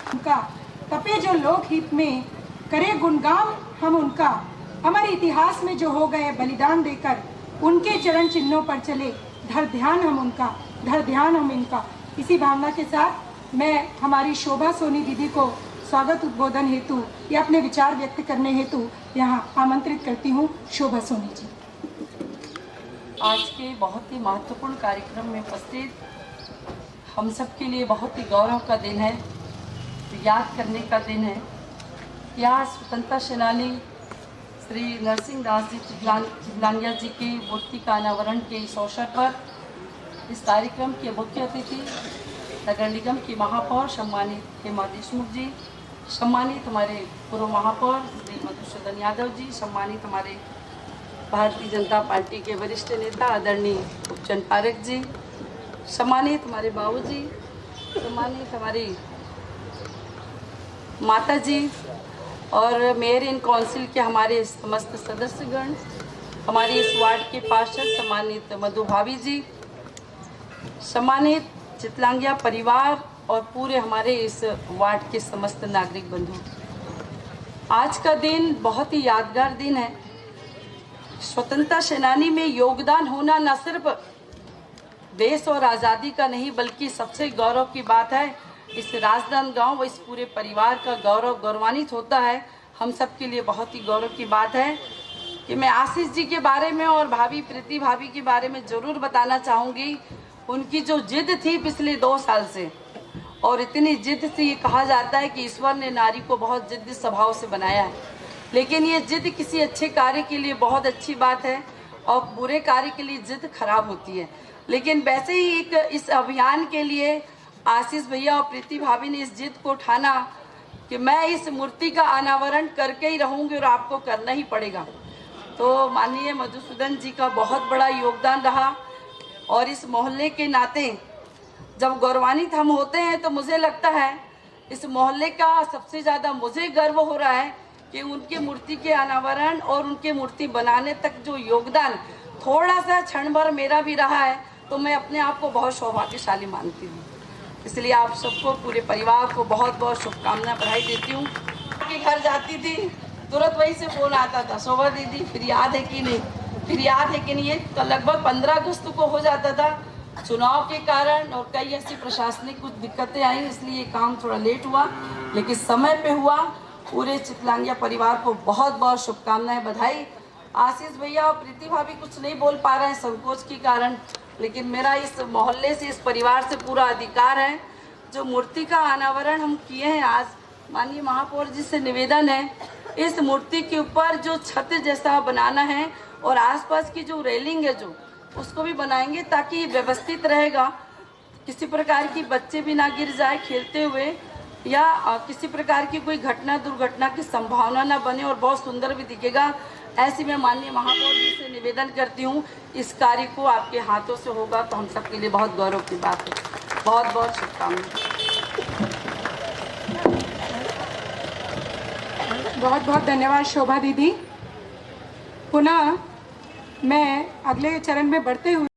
उनका तपे जो लोकहित में करे गुणगान हम उनका, हमारे इतिहास में जो हो गए बलिदान देकर उनके चरण चिन्हों पर चले, धर ध्यान हम उनका, धर ध्यान हम इनका। इसी भावना के साथ मैं हमारी शोभा सोनी दीदी को स्वागत उद्बोधन हेतु या अपने विचार व्यक्त करने हेतु यहाँ आमंत्रित करती हूँ। शोभा सोनी जी। आज के बहुत ही महत्वपूर्ण कार्यक्रम में उपस्थित हम सब के लिए बहुत ही गौरव का दिन है, याद करने का दिन है। यहाँ स्वतंत्रता सेनानी श्री नरसिंह दास जी चितलांगिया जी की मूर्ति का अनावरण के इस अवसर पर इस कार्यक्रम के मुख्य अतिथि नगर निगम की महापौर सम्मानित हेमा देशमुख जी, सम्मानित हमारे पूर्व महापौर श्री मधुसूदन यादव जी, सम्मानित हमारे भारतीय जनता पार्टी के वरिष्ठ नेता आदरणीय उपचंद पारेख जी, सम्मानित हमारे बाबू जी, सम्मानित हमारी माता जी और मेयर इन काउंसिल के हमारे समस्त सदस्यगण, हमारे इस वार्ड के पार्षद सम्मानित मधु भाभी जी, सम्मानित चितलांगिया परिवार और पूरे हमारे इस वार्ड के समस्त नागरिक बंधु। आज का दिन बहुत ही यादगार दिन है। स्वतंत्रता सेनानी में योगदान होना न सिर्फ देश और आज़ादी का नहीं बल्कि सबसे गौरव की बात है। इस राजनांदगांव व इस पूरे परिवार का गौरव गौरवान्वित होता है। हम सब के लिए बहुत ही गौरव की बात है कि मैं आशीष जी के बारे में और भाभी प्रीति भाभी के बारे में ज़रूर बताना चाहूँगी। उनकी जो जिद थी पिछले 2 साल से, और इतनी जिद से ये कहा जाता है कि ईश्वर ने नारी को बहुत जिद्दी स्वभाव से बनाया है, लेकिन ये जिद किसी अच्छे कार्य के लिए बहुत अच्छी बात है और बुरे कार्य के लिए जिद खराब होती है। लेकिन वैसे ही एक इस अभियान के लिए आशीष भैया और प्रीति भाभी ने इस जिद को ठाना कि मैं इस मूर्ति का अनावरण करके ही रहूँगी और आपको करना ही पड़ेगा। तो माननीय मधुसूदन जी का बहुत बड़ा योगदान रहा और इस मोहल्ले के नाते जब गौरवान्वित हम होते हैं तो मुझे लगता है इस मोहल्ले का सबसे ज़्यादा मुझे गर्व हो रहा है कि उनके मूर्ति के अनावरण और उनके मूर्ति बनाने तक जो योगदान थोड़ा सा क्षण भर मेरा भी रहा है, तो मैं अपने आप को बहुत सौभाग्यशाली मानती हूँ। इसलिए आप सबको, पूरे परिवार को बहुत बहुत शुभकामनाएं, बधाई देती हूँ। के घर जाती थी तुरंत वहीं से फोन आता था, शोभा दीदी फिर याद है कि नहीं, फिर याद है कि नहीं। ये तो लगभग 15 अगस्त को हो जाता था। चुनाव के कारण और कई ऐसी प्रशासनिक कुछ दिक्कतें आई, इसलिए काम थोड़ा लेट हुआ, लेकिन समय पे हुआ। पूरे चितलांगिया परिवार को बहुत बहुत शुभकामनाएं, बधाई। आशीष भैया और प्रीति भाभी कुछ नहीं बोल पा रहे हैं संकोच के कारण, लेकिन मेरा इस मोहल्ले से, इस परिवार से पूरा अधिकार है। जो मूर्ति का अनावरण हम किए हैं आज, माननीय महापौर जी से निवेदन है इस मूर्ति के ऊपर जो छत जैसा बनाना है और आसपास की जो रेलिंग है जो उसको भी बनाएंगे ताकि व्यवस्थित रहेगा, किसी प्रकार की बच्चे भी ना गिर जाए खेलते हुए या किसी प्रकार की कोई घटना दुर्घटना की संभावना ना बने और बहुत सुंदर भी दिखेगा। ऐसी मैं माननीय महापौर जी से निवेदन करती हूँ, इस कार्य को आपके हाथों से होगा तो हम सबके लिए बहुत गौरव की बात है। बहुत बहुत शुभकामनाएं। बहुत बहुत धन्यवाद शोभा दीदी। पुनः मैं अगले चरण में बढ़ते हुए